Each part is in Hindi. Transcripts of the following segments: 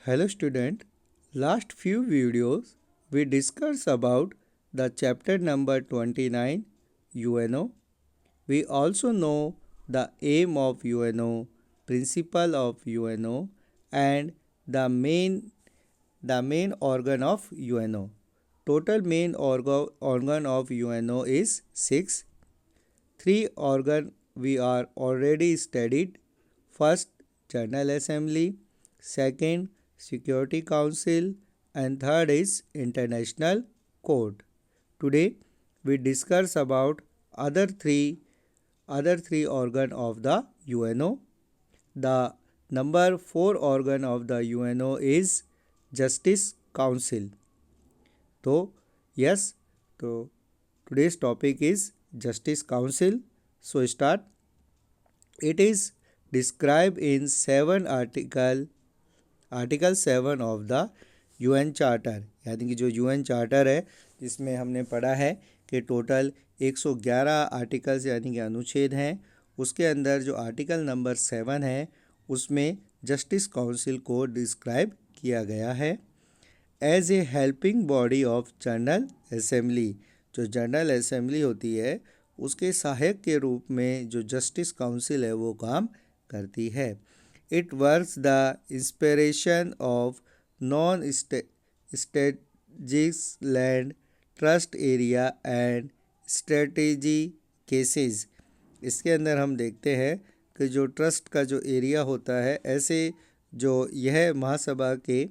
Hello student, last few videos we discussed about the chapter number 29 UNO. We also know the aim of UNO, principle of UNO and the main organ of UNO. Total main organ of UNO is 6. 3 organ we are already studied. First, General Assembly. Second, Security Council. And third is International Court. Today we discuss about other three organ of the UNO. The number 4 organ of the UNO is Justice Council. So yes, so today's topic is Justice Council. So start. It is described in 7 article 7 of the UN charter, यानी कि जो यूएन चार्टर है जिसमें हमने पढ़ा है कि टोटल 111 आर्टिकल्स यानी कि अनुच्छेद हैं। उसके अंदर जो आर्टिकल नंबर 7 है उसमें जस्टिस काउंसिल को डिस्क्राइब किया गया है as a helping body of general assembly. जो जनरल असेंबली होती है उसके सहायक के रूप में जो जस्टिस काउंसिल है वो काम करती है। It works the inspiration of non static land trust area and strategy cases. इसके अंदर हम देखते हैं कि जो ट्रस्ट का जो एरिया होता है, ऐसे जो यह महासभा के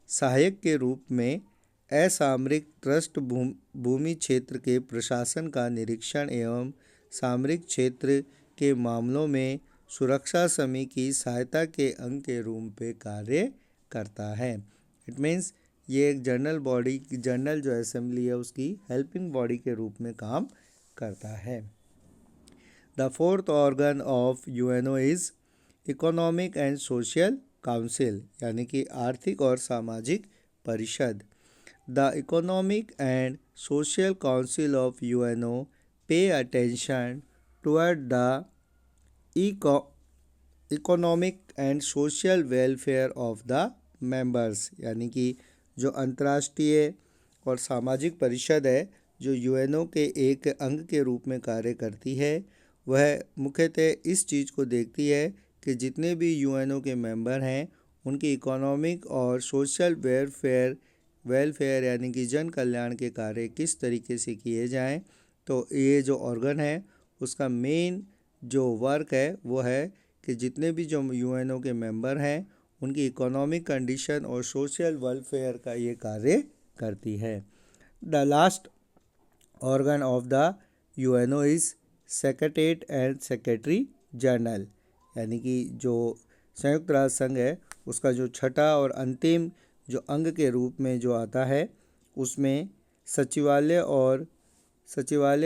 सहायक के रूप में असामरिक ट्रस्ट भूमि क्षेत्र के प्रशासन का निरीक्षण एवं सामरिक क्षेत्र के मामलों में सुरक्षा समिति की सहायता के अंग के रूप में कार्य करता है। इट मीन्स ये एक जनरल जो असेंबली है उसकी हेल्पिंग बॉडी के रूप में काम करता है। The fourth organ of UNO is economic and social council, यानी कि आर्थिक और सामाजिक परिषद। The economic and social council of UNO pay attention toward the economic and social welfare of the members, यानी कि जो अंतर्राष्ट्रीय और सामाजिक परिषद है जो यूएनओ के एक अंग के रूप में कार्य करती है, वह मुख्यतः इस चीज़ को देखती है कि जितने भी यूएनओ के मेंबर हैं उनकी इकोनॉमिक और सोशल वेलफेयर यानी कि जन कल्याण के कार्य किस तरीके से किए जाएं। तो ये जो ऑर्गन है उसका मेन जो वर्क है वो है कि जितने भी जो यूएनओ के मेंबर हैं उनकी इकोनॉमिक कंडीशन और सोशल वेलफेयर का ये कार्य करती है। The last organ of the UNO is secretariat and secretary general, यानी कि जो संयुक्त राष्ट्र संघ है उसका जो छठा और अंतिम जो अंग के रूप में जो आता है उसमें सचिवालय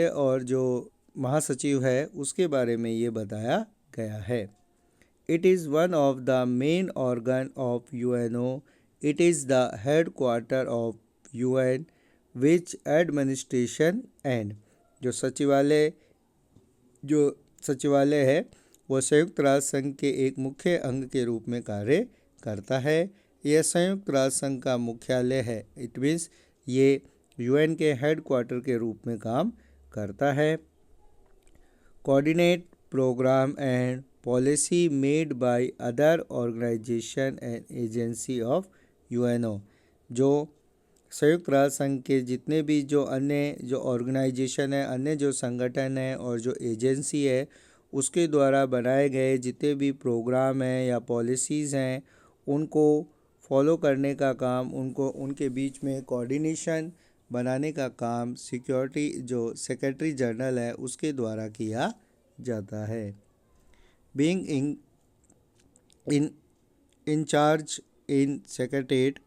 और जो महासचिव है उसके बारे में ये बताया गया है। It is one of the main organ of UNO. It is the head quarter of UN which administration and जो सचिवालय है वो संयुक्त राष्ट्र संघ के एक मुख्य अंग के रूप में कार्य करता है। यह संयुक्त राष्ट्र संघ का मुख्यालय है। इट मीन्स ये यूएन के हेड क्वार्टर के रूप में काम करता है। Coordinate program and policy made by other organization and agency of UNO. जो संयुक्त राष्ट्र संघ के जितने भी जो अन्य जो ऑर्गेनाइजेशन है, अन्य जो संगठन है और जो एजेंसी है उसके द्वारा बनाए गए जितने भी प्रोग्राम हैं या पॉलिसीज़ हैं उनको फॉलो करने का काम, उनके बीच में कोऑर्डिनेशन बनाने का काम सिक्योरिटी जो सेक्रेटरी जनरल है उसके द्वारा किया जाता है। Being in charge in secretariat,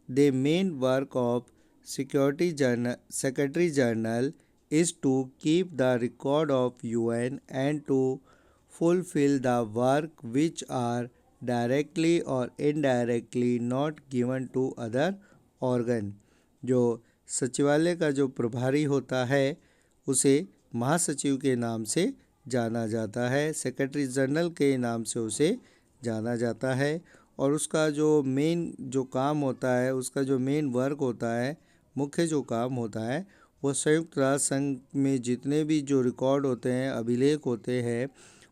the main work of secretary general is to keep the record of UN and to fulfill the work which are directly or indirectly not given to other organ। जो सचिवालय का जो प्रभारी होता है उसे महासचिव के नाम से जाना जाता है, सेक्रेटरी जनरल के नाम से उसे जाना जाता है और उसका जो मेन जो काम होता है, उसका जो मेन वर्क होता है, मुख्य जो काम होता है, वो संयुक्त राष्ट्र संघ में जितने भी जो रिकॉर्ड होते हैं, अभिलेख होते हैं,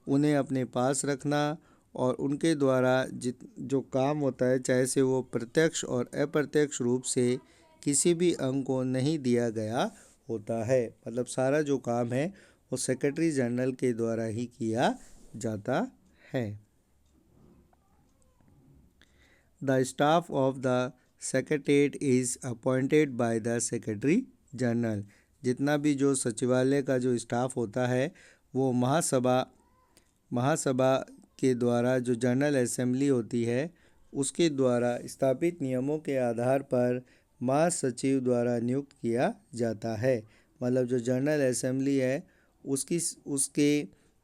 उन्हें अपने पास रखना और उनके द्वारा जो काम होता है, चाहे से वो प्रत्यक्ष और अप्रत्यक्ष रूप से किसी भी अंग को नहीं दिया गया होता है। मतलब सारा जो काम है वो सेक्रेटरी जनरल के द्वारा ही किया जाता है। The staff of the secretariat is appointed by the secretary general. जितना भी जो सचिवालय का जो स्टाफ होता है वो महासभा के द्वारा, जो जनरल असेंबली होती है उसके द्वारा स्थापित नियमों के आधार पर महासचिव द्वारा नियुक्त किया जाता है। मतलब जो जनरल असेंबली है उसके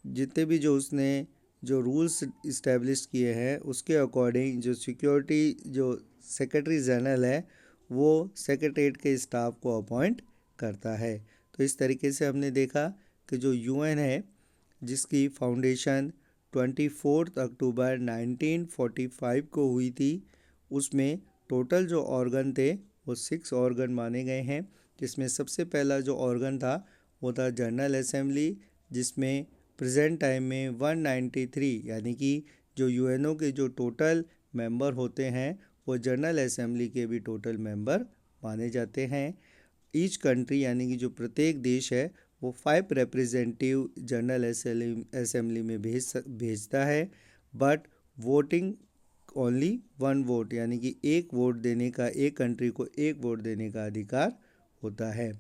जितने भी जो उसने जो रूल्स इस्टेब्लिश किए हैं उसके अकॉर्डिंग जो सिक्योरिटी जो सेक्रेटरी जनरल है वो सेक्रेटरीट के स्टाफ को अपॉइंट करता है। तो इस तरीके से हमने देखा कि जो यूएन है जिसकी फाउंडेशन 24 अक्टूबर 1945 को हुई थी, उसमें टोटल जो ऑर्गन थे वो 6 ऑर्गन माने गए हैं। जिसमें सबसे पहला जो ऑर्गन था वो था जनरल असेंबली, जिसमें प्रेजेंट टाइम में 193 यानी कि जो यूएनओ के जो टोटल मेंबर होते हैं वो जनरल असेंबली के भी टोटल मेंबर माने जाते हैं। ईच कंट्री यानी कि जो प्रत्येक देश है वो 5 रिप्रेजेंटेटिव जनरल असेंबली में भेजता है, बट वोटिंग ओनली 1 वोट, यानी कि एक कंट्री को एक वोट देने का अधिकार होता है।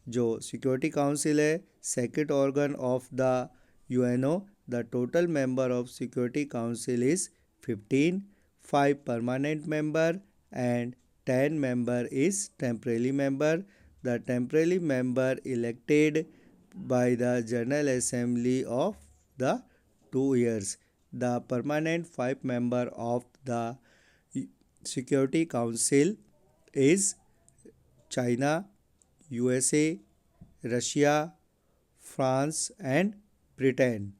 जो सिक्योरिटी काउंसिल है second organ of the UNO, the total member of security council is 15, 5 permanent member and 10 member is temporary member. The temporary member elected by the General Assembly of the 2 years. The permanent 5 member of the Security Council is China, USA, Russia, France and Britain.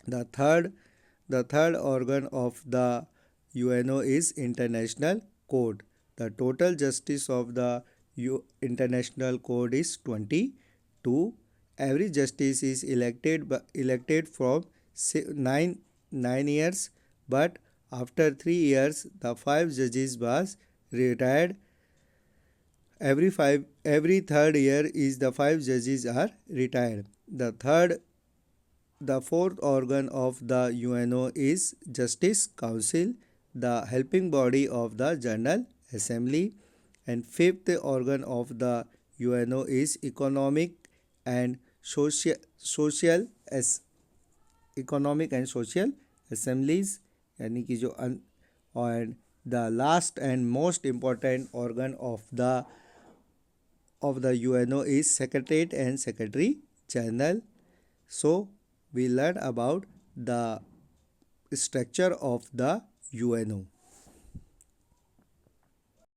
The third organ of the UNO is International Court. The total justice of the International Court is 22. Every justice is elected from 9 years, but after 3 years the 5 judges was retired. Every third year is the 5 judges are retired. The fourth organ of the UNO is Justice Council, the helping body of the General Assembly. And fifth organ of the UNO is Economic and Social Assemblies, यानी कि जो and the last and most important organ of the UNO is Secretariat and Secretary General. So we learn about the structure of the UNO.